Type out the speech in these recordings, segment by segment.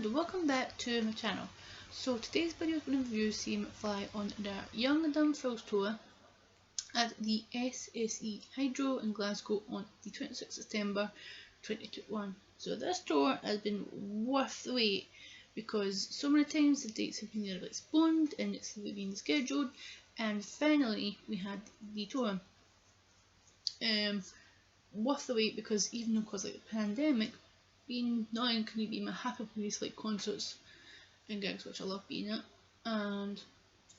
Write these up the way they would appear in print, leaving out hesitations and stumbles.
and welcome back to my channel. So today's video is going to review See McFly on their Young and Dumb Films tour at the SSE Hydro in Glasgow on the 26th of September 2021. So this tour has been worth the wait because so many times the dates have been either postponed and it's been scheduled, and finally we had the tour. Worth the wait because even though because like the pandemic, being not in can be my happy place like concerts and gigs, which I love being at, and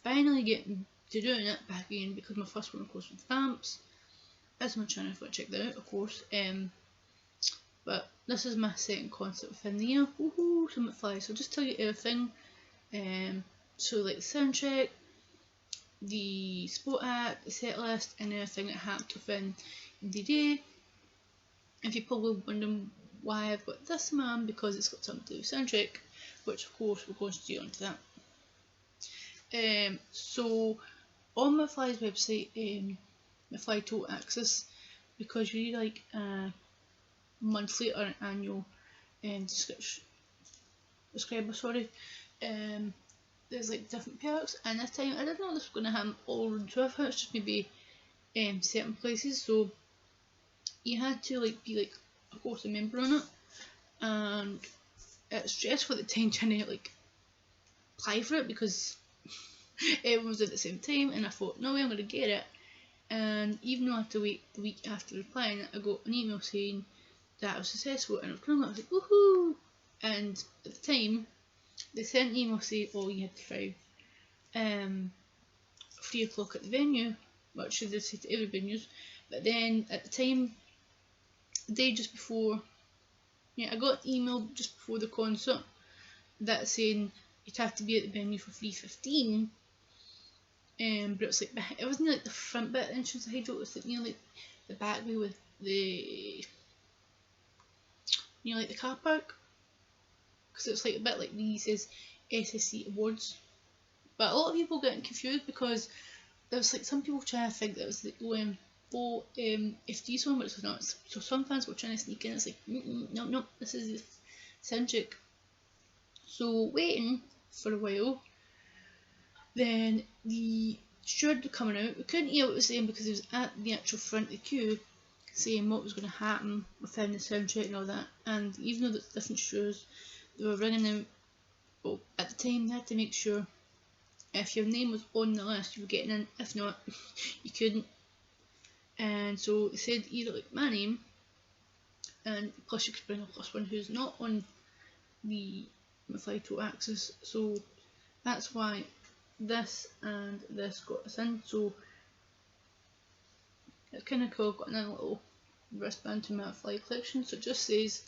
finally getting to doing it back again because my first one of course was Vamps. That's my channel if you want to check that out, of course. But this is my second concert within the year. Woohoo, so McFly. So just tell you everything. So like the soundtrack, the sport act, the set list, and everything that happened within the day. If you're probably wondering why I've got this man, because it's got something to do with soundtrack, which of course we're going to do onto that. So on McFly's website, McFly Total Access, because you need like a monthly or an annual subscriber, there's like different perks, and this time I didn't know this was going to happen all around Twitter. It's just maybe certain places, so you had to like be like of course a member on it, and it's stressful at the time trying to like apply for it because everyone was at the same time, and I thought no way I'm going to get it. And even though I had to wait the week after replying, I got an email saying that I was successful, and I was like woohoo. And at the time they sent an email saying you had to arrive 3 o'clock at the venue, which they say to every venues. But then at the time, the day just before, I got an email just before the concert that saying you'd have to be at the venue for 3:15. But it was like it wasn't like the front bit of the entrance of Hydro, it was like like the back way with the like the car park, because it was like a bit like these says SSE Awards. But a lot of people getting confused because there was like some people trying to think that it was the FD song, but it's not. So some fans were trying to sneak in. It's like no, this is the soundtrack. So waiting for a while, then the steward was coming out. We couldn't hear what it was saying because he was at the actual front of the queue saying what was going to happen within the soundtrack and all that. And even though there's different stewards, they were ringing out. Well, at the time they had to make sure if your name was on the list you were getting in. If not, you couldn't. And so they said either like my name, and plus you could bring a plus one who's not on the McFly Total Access. So that's why this and this got us in. So it's kind of cool. Got another little wristband to my McFly collection. So it just says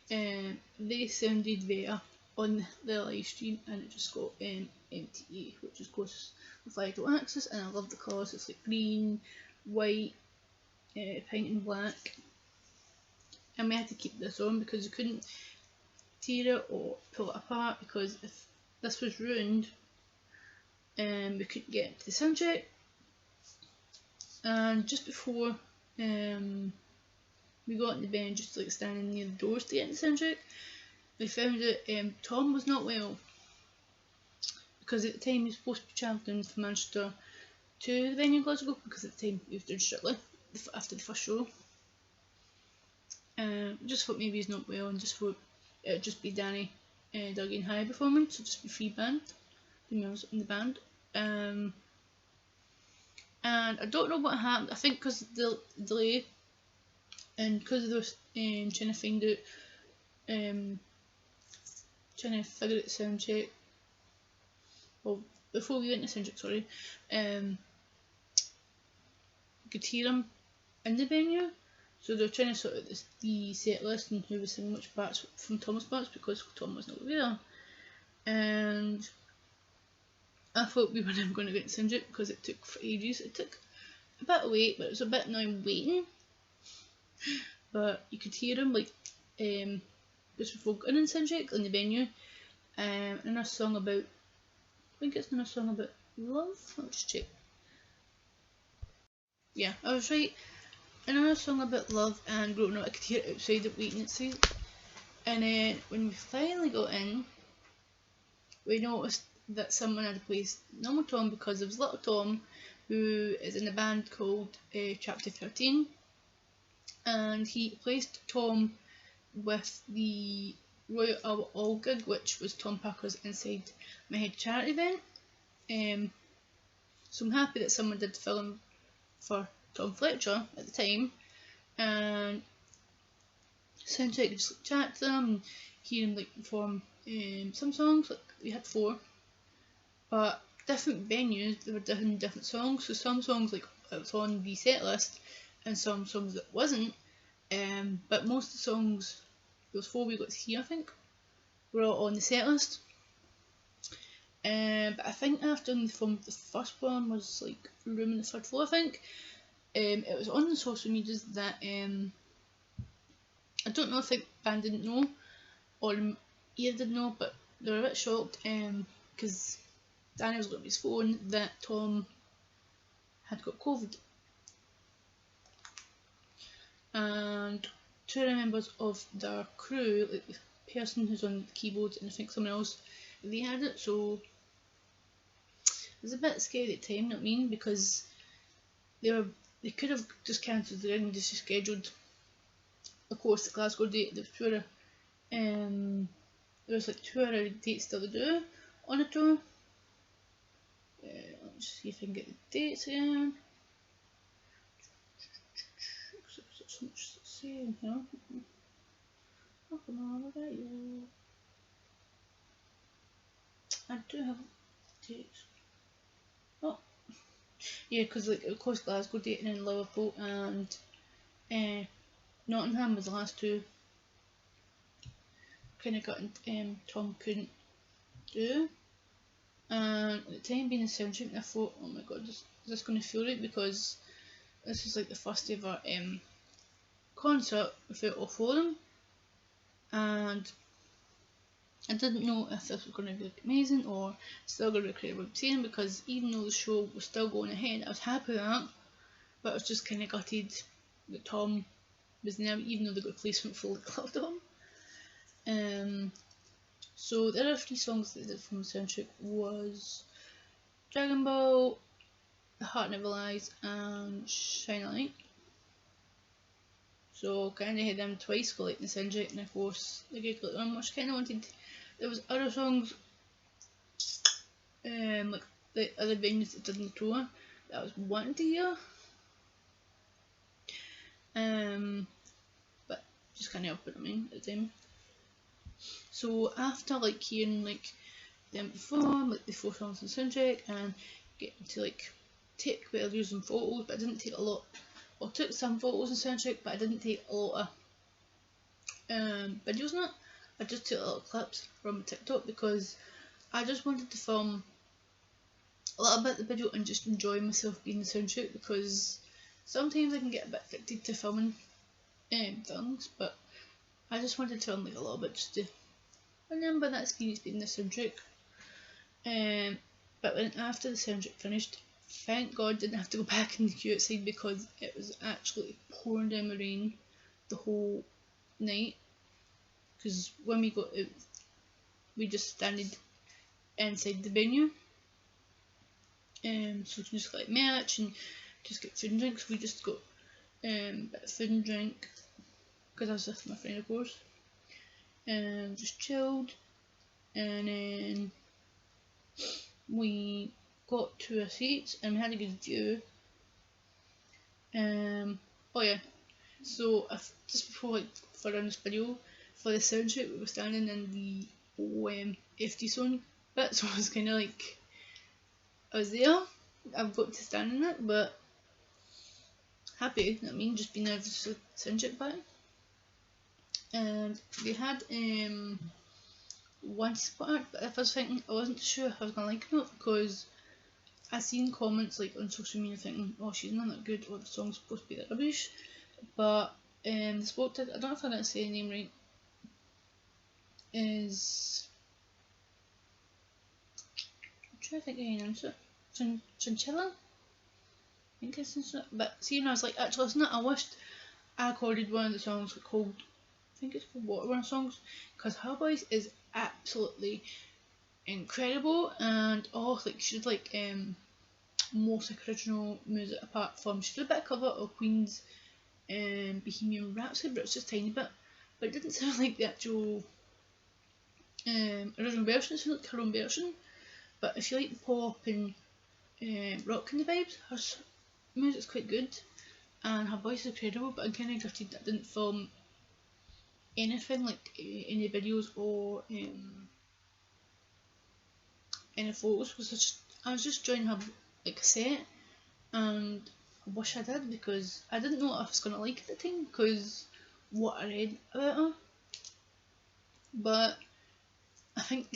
they sounded better on the live stream, and it just got MTA, which is of course McFly Total Access. And I love the colours. It's like green, white, pink and black, and we had to keep this on because we couldn't tear it or pull it apart, because if this was ruined we couldn't get into the soundtrack. And just before we got in the bench, just like standing near the doors to get in the soundtrack, we found that Tom was not well, because at the time he was supposed to be travelling from Manchester to the venue in Glasgow, because at the time he was doing Strictly after the first show. Just thought maybe he's not well, and just thought it would just be Danny, Dougie and Harry performing, so just be free band, the males in the band. And I don't know what happened. I think because of the delay, and because they were trying to find out, trying to figure out the soundtrack. Well, before we went to soundtrack, sorry, you could hear him in the venue, so they were trying to sort out the set list and who was singing which parts from Tom's parts, because Tom was not there. And I thought we were never going to get to soundtrack because it took for ages. It took a bit of wait, but it was a bit annoying waiting. But you could hear him like just before going in soundtrack in the venue. Another song about, I think it's another song about love. Let's just check. Yeah, I was right. Another song about love and growing up. I could hear it outside, it waiting outside. And then when we finally got in, we noticed that someone had replaced normal Tom because there was little Tom, who is in a band called Chapter 13, and he replaced Tom with the Royal Albert Hall gig, which was Tom Parker's Inside My Head charity event. So I'm happy that someone did fill in for Tom Fletcher at the time, and soundtrack just like chat to them and hear him like perform some songs. Like we had 4, but different venues, they were doing different songs. So some songs like it was on the set list, and some songs that wasn't. But most of the songs, there was 4 we got to hear, I think, were all on the set list. But I think after the first one was like Room on the Third Floor, I think. It was on the social medias that I don't know if the band didn't know or Ian didn't know, but they were a bit shocked because Danny was looking at his phone that Tom had got COVID. And 2 members of their crew, like the person who's on the keyboard and I think someone else, they had it, so it was a bit scary at the time, you know what I mean, because they could have just cancelled the gig and just rescheduled. Of course, the Glasgow date, there was like 2 other dates still to do on the tour. Let's see if I can get the dates again. There's so much to say in here. Oh, come on, look at you. I do have dates. Oh, yeah, because like of course Glasgow dating in Liverpool and Nottingham was the last 2 kind of got Tom couldn't do. And at the time being a soundtrack, I thought, oh my god, is this going to feel right, because this is like the first ever concert without all 4 of them, and I didn't know if this was going to be like amazing or still going to be incredible seeing, because even though the show was still going ahead, I was happy with that, but I was just kind of gutted that Tom was there, even though they got a placement full that loved him. So the other 3 songs that they did from the soundtrack was Dragon Ball, The Heart Never Lies, and Shine a Light. So kind of had them twice for like the soundtrack, and of course the gig like one, which kind of wanted. There was other songs, like the other venues that did the tour that I was wanting to hear, but just can't help it, I mean, at the time. So after like hearing like them perform like the 4 songs on the soundtrack and getting to like take videos and photos, but I didn't take a lot. I took some photos on the soundtrack, but I didn't take a lot of videos on it. I just took little clips from TikTok because I just wanted to film a little bit of the video and just enjoy myself being the soundtrack, because sometimes I can get a bit addicted to filming things, but I just wanted to film like a little bit just to remember that experience being the soundtrack. But when after the soundtrack finished, thank God didn't have to go back in the queue outside, because it was actually pouring down the rain the whole night. Because when we got out, we just standed inside the venue, so we can just collect merch and just get food and drinks. We just got a bit of food and drink because I was with my friend, of course, and just chilled. And then we got to our seats and we had a good view. Oh yeah, so just before like further this video, for the soundtrack we were standing in the FD zone bit, so I was kind of like, I was there, I've got to stand in it, but happy, you know what I mean, just being there for the soundtrack back. And they had one spot, but if I was thinking, I wasn't sure if I was going to like it or not, because I seen comments like on social media thinking, oh, she's not that good, or the song's supposed to be that rubbish. But the spot did, I don't know if I'm going to say the name right, is, I'm trying to think how you pronounce it, Chinchilla? I think it's Chinchilla. But see, when I was like, actually listen, I wished I recorded one of the songs called, I think it's called Waterworld Songs, because her voice is absolutely incredible, and like she did like most like original music apart from she did a bit of cover of Queen's Bohemian Rhapsody, but it's just a tiny bit. But it didn't sound like the actual original version. It sounded like her own version. But if you like the pop and rock kind of vibes, her music's quite good, and her voice is incredible. But I'm kind of gutted that I didn't film anything like any videos or any photos, because I was just joining her like set, and I wish I did, because I didn't know if I was gonna like it at the time because what I read about her. But I think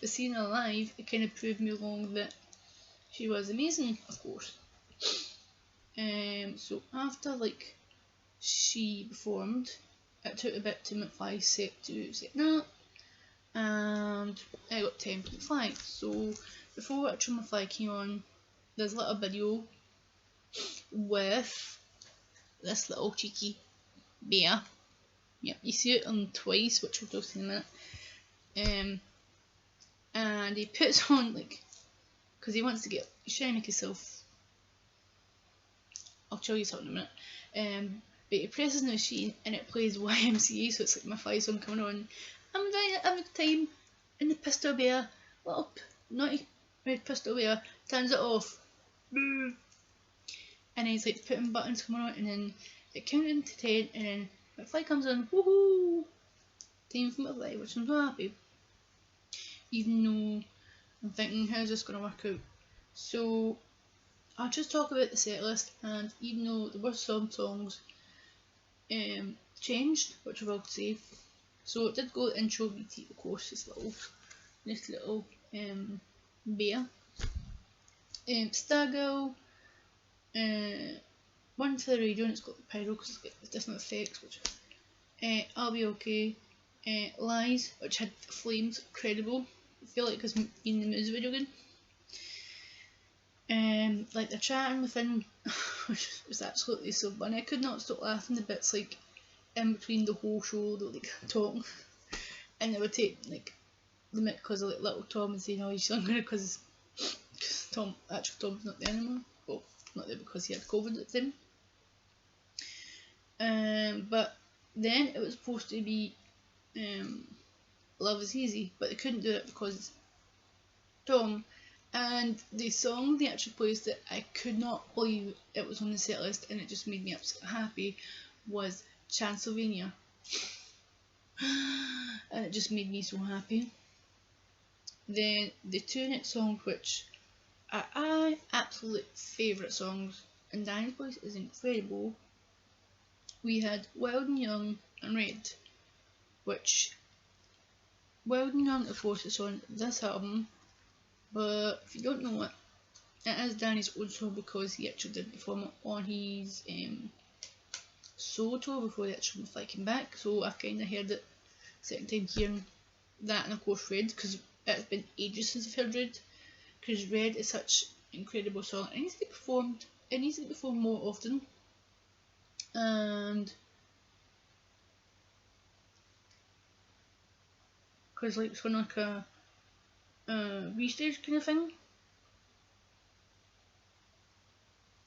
but seeing her live, it kind of proved me wrong that she was amazing, of course. So after like she performed, it took a bit to McFly set to setting up, and I got 10.5. So before actual McFly came on, there's a little video with this little cheeky bear. Yep, you see it on twice, which we'll talk to in a minute. And he puts on like, because he wants to get, he's trying to make himself. I'll tell you something in a minute. But he presses the machine and it plays YMCA, so it's like my fly song coming on. I'm dying at every time, and the pistol bear, little naughty red pistol bear, turns it off. And he's like putting buttons coming on, and then it counted to 10, and then McFly comes on, woohoo! Time for McFly, which I'm so happy. Even though I'm thinking, how's this going to work out? So I'll just talk about the set list, and even though there were some songs changed, which I will say. So it did go intro BT, of course, this little bear. Stargirl, One to the Radio, and it's got the pyro because it's different effects, which I'll Be Okay, Lies, which had flames, incredible. I feel like it was in the music video again. Like the chatting within, which was absolutely so funny. I could not stop laughing. The bits like in between the whole show, they would like talk, and they would take like the mic because of like little Tom and saying, "Oh, he's younger," because Tom's not there anymore. Well, not there because he had COVID at the time. But then it was supposed to be Love Is Easy, but they couldn't do it because Tom. And the song they actually plays that I could not believe it was on the set list, and it just made me absolutely happy, was Transylvania. And it just made me so happy. Then the two next songs, which are my absolute favourite songs, and Danny's voice is incredible. We had Wild and Young and Red, which Wild and Young, of course, is on this album. But if you don't know it, it is Danny's old song because he actually did perform it on his solo tour before the actual McFly came back. So I've kind of heard it second time hearing that, and of course Red, because it's been ages since I've heard Red. Because Red is such an incredible song. It needs to be performed. It needs to be performed more often. And because like it's kind of like a restage kind of thing,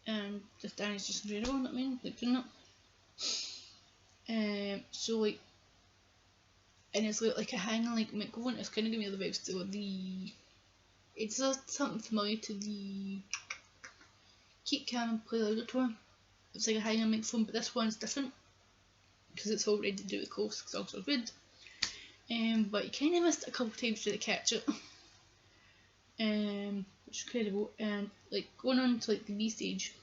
and this Danny's just incredible, you know what I mean, like doing it. So like, and it's like a hanging like microphone. It's kind of giving me the vibes to the. It's something familiar to the Keep Calm and Play Louder tour. It's like a hanging microphone, but this one's different because it's all ready to do the chorus because it's also good. But you kind of missed it a couple of times to catch it. Which is incredible. And like going on to like the B stage,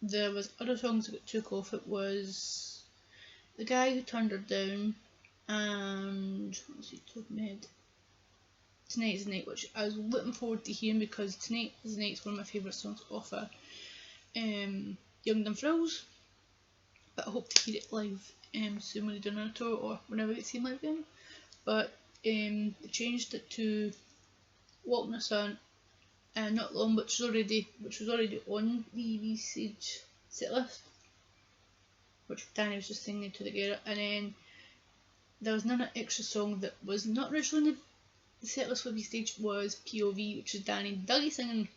there was other songs that took off. It was The Guy Who Turned Her Down, and let's see, top of my head, Tonight Is the Night, which I was looking forward to hearing because Tonight Is the Night is one of my favourite songs off of Young Dumb Thrills. But I hope to hear it live soon when they do another tour or whenever they see him live again. But they changed it to Walk in the Sun and Not Long, which was already on the B stage set list, which Danny was just singing to the girl, and then there was another extra song that was not originally on the set list for B stage, was POV, which is Danny and Dougie singing,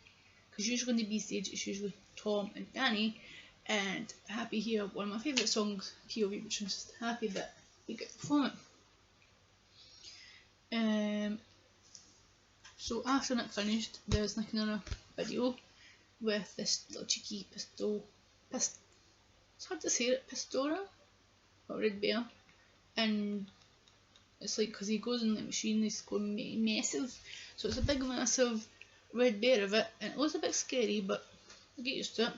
because usually on the B stage it's usually Tom and Danny, and happy here, one of my favourite songs, POV, which I'm just happy that we get to perform it. So after that finished, there's like another video with this little cheeky it's hard to say it, Pistora, or Red Bear, and it's like, because he goes in the machine, he's going massive, so it's a big massive red bear of it, and it looks a bit scary, but I get used to it,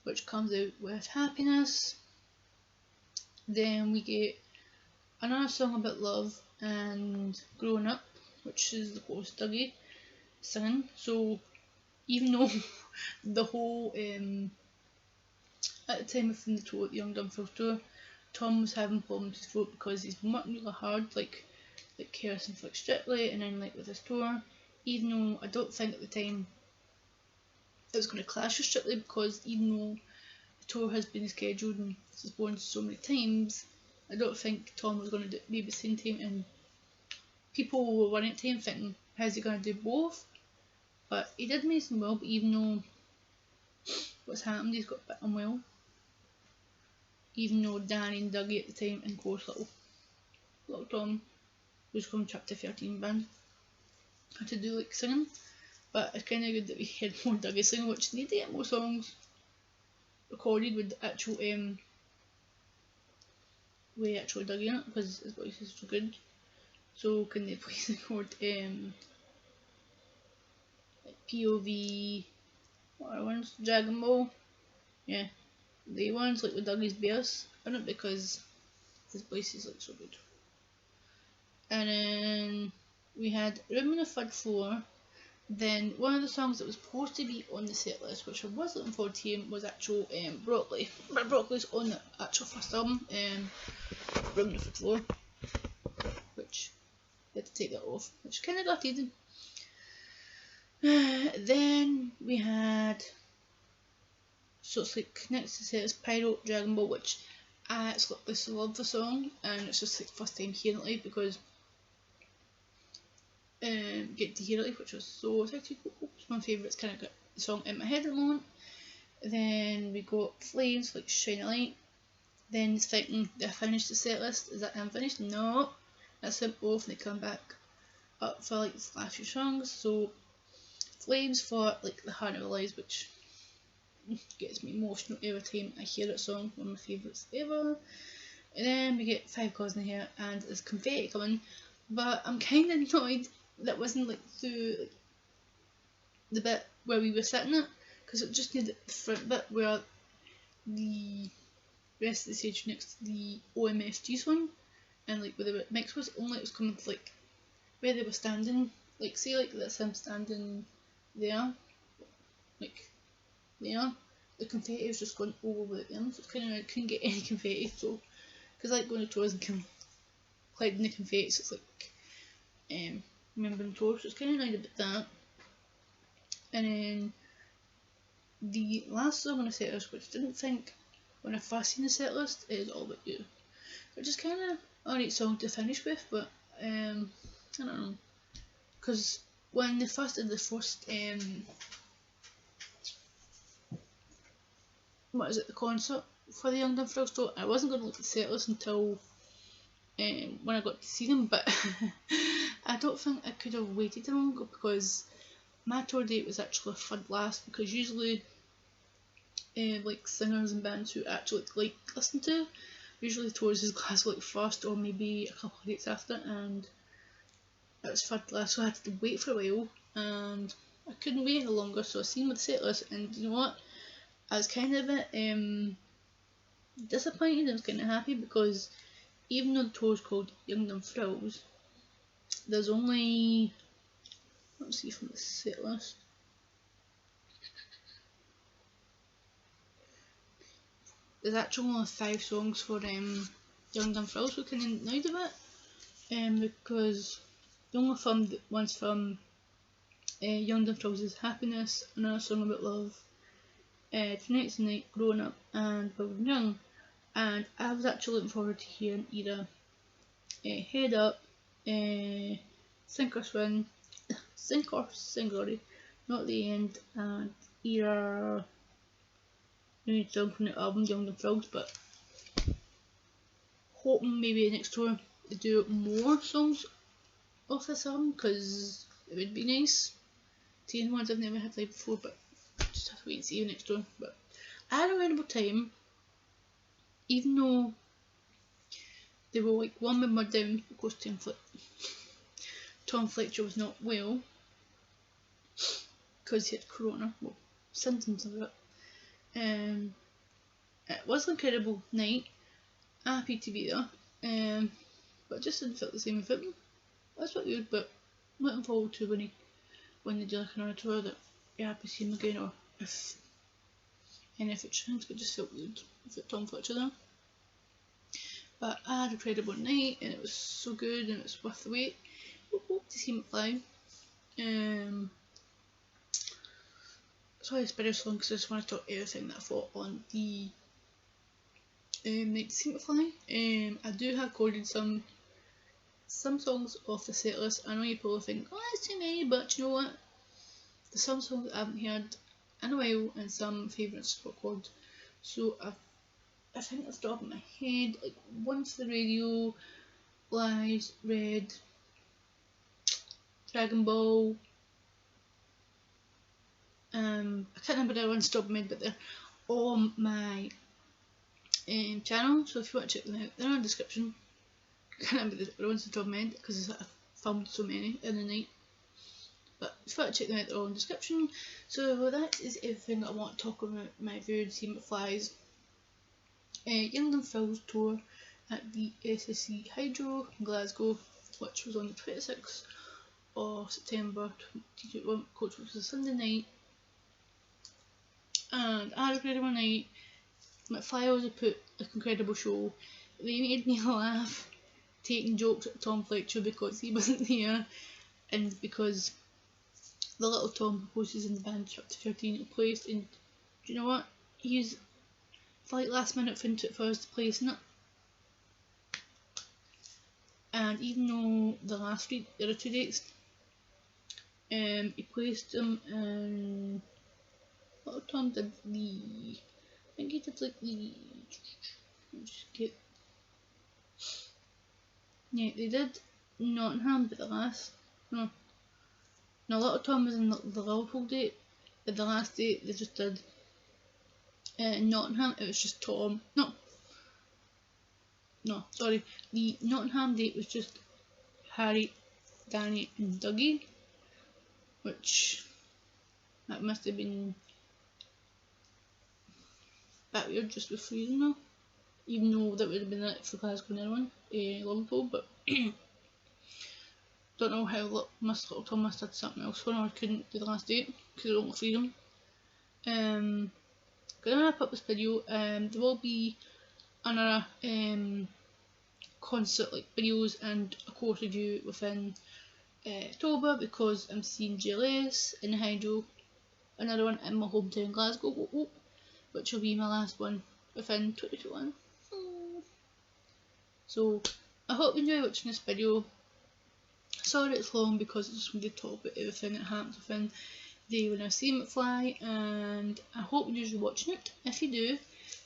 which comes out with Happiness. Then we get another song about love and growing up, which is the course Dougie singing. So even though the whole at the time of the tour, the Young Dumb Frills tour, Tom was having problems with his throat because he's been working really hard, like Kirsten Flick Strictly, and then like with his tour, even though I don't think at the time it was going to clash with Strictly, because even though the tour has been scheduled and postponed so many times, I don't think Tom was going to do it maybe the same time, and people were running at the time thinking, how's he going to do both? But he did amazing well, but even though what's happened, he's got a bit unwell. Even though Danny and Dougie at the time, and of course little Tom, who's from Chapter 13 band, had to do like singing. But it's kind of good that we had more Dougie singing, which they need to get more songs recorded with actual Dougie in it, because his voice is so good. So can they please record like POV, what are ones? Dragon Ball, yeah, the ones like with Dougie's bass in it, because his voice is like so good. And then we had Room on the Third Floor. Then one of the songs that was supposed to be on the set list, which I was looking forward to hearing, was actual Broccoli. But Broccoli's on the actual first album, Room on the Third Floor, which I had to take that off, which kind of gutted. Then we had, so it's like next to set is Pyro Dragon Ball, which I absolutely love the song, and it's just like first time hearing it live, because get to hear it live, which was so excited. It's my favourite. It's kind of got the song in my head at the moment. Then we got Flames, like Shine a Light. Then thinking, did I finish the set list? Is that unfinished? No, that's them off, and they come back up for like the last few songs. So Flames for like The Heart of Our Lives, which gets me emotional every time I hear that song, one of my favourites ever. And then we get Five Cause in Here, and there's Confetti coming, but I'm kind of annoyed that wasn't like through like, the bit where we were sitting at, because it just needed the front bit where the rest of the stage next to the OMFG song, and like where the mix was, only it was coming to like where they were standing, like say like that's him standing there, like there, the confetti was just going all over them, so it's kind of, I couldn't get any confetti, so, because I like going to tours and collecting the confetti, so it's like remembering tours, so it's kind of annoyed about that. And then the last song on the set list, which I didn't think when I first seen the set list, is All About You, which is kind of alright song to finish with, but I don't know, because when they first did the first the concert for the Young Dumb Frills tour, I wasn't going to look at the set list until when I got to see them, but I don't think I could have waited longer, because my tour date was actually third last, because usually like singers and bands who actually like listen to, usually tours is Glasgow like first, or maybe a couple of dates after, and it was third last, so I had to wait for a while, and I couldn't wait any longer, so I seen my set list, and you know what, I was kind of a bit disappointed and I was kind of happy, because even though the tour is called Young Dumb Frills, there's only, let's see from the set list, there's actually only 5 songs for Young Dumb Frills, so kind of annoyed a bit, because the only ones from Young Dumb Frills is Happiness, another song about love, Tonight's the Night, Growing Up, and Wild and Young. And I was actually looking forward to hearing either Head Up, Sink or Swim, Sink or Sing, sorry, Not the End, and Era, new song from the album Young and Frogs, but hoping maybe next tour they do more songs off this album, because it would be nice seeing ones I've never had live before, but just have to wait and see next tour. But I had a incredible time, even though they were like one with mud down because Tom Fletcher was not well because he had corona, well, symptoms of it. It was an incredible night, happy to be there, but just didn't feel the same with him. That's a bit weird, but looking forward to when they do like another tour that you're happy to see him again, or if any of it changed, it just felt weird without Tom Fletcher there. But I had an incredible night and it was so good and it was worth the wait. Hope to see McFly. Sorry, it's better song because I just want to talk everything that I thought on the night to see McFly. I do have recorded some songs off the set list. I know you probably think, oh, that's too many, but you know what? There's some songs I haven't heard in a while and some favourites to record. So I think off the top of my head, like One for the Radio, Lies, Red, Dragon Ball. I can't remember the other ones off the top of my head, but they're on my channel. So if you want to check them out, they're in the description. I can't remember the other ones off the top of my head because I filmed so many in the night. But if you want to check them out, they're all in the description. So that is everything that I want to talk about my very see McFly's Young and Frogs tour at the SSE Hydro in Glasgow, which was on the 26th of September 2021, which was a Sunday night. And I had a incredible night. McFly always put an incredible show. They made me laugh, taking jokes at Tom Fletcher because he wasn't there, and because the little Tom proposes in the band Chapter 13 placed, and do you know what? He's like last minute found it for us to place in it. And even though the last week there are 2 dates, he placed them in little Tom did the, I think he did like the, yeah, they did Nottingham, but no, Little Tom was in the Liverpool date, but the last date they just did Nottingham. It was just Tom, sorry, the Nottingham date was just Harry, Danny and Dougie, which that must have been a bit weird just with freezing though, even though that would have been it for Glasgow and everyone, Liverpool, but don't know how Little Tom must have done something else for him or couldn't do the last date because it won't freeze him. Gonna wrap up this video. There will be another concert like videos and a course review within October because I'm seeing GLS in the Hydro, another one in my hometown Glasgow, which will be my last one within 2021. So I hope you enjoy watching this video. Sorry it's long because I just want to talk about everything that happens within the when I see McFly, and I hope you enjoy watching it. If you do,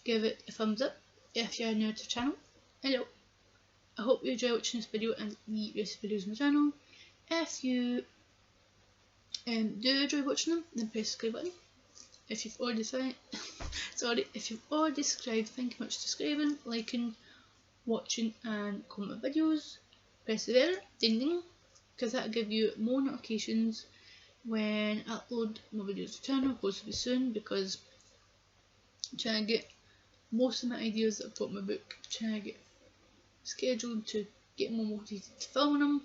give it a thumbs up. If you're new to the channel, hello. I hope you enjoy watching this video and the rest of the videos on the channel. If you do enjoy watching them, then press the subscribe button. If you've already if you've already subscribed, thank you much for subscribing, liking, watching and comment videos. Press the bell, ding ding, because that'll give you more notifications when I upload more videos to the channel, possibly soon, because I'm trying to get most of my ideas that I've got in my book, trying to get scheduled to get more motivated to filming them,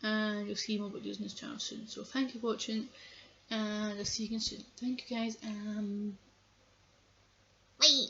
and you'll see more videos on this channel soon. So thank you for watching, and I'll see you again soon. Thank you guys, bye.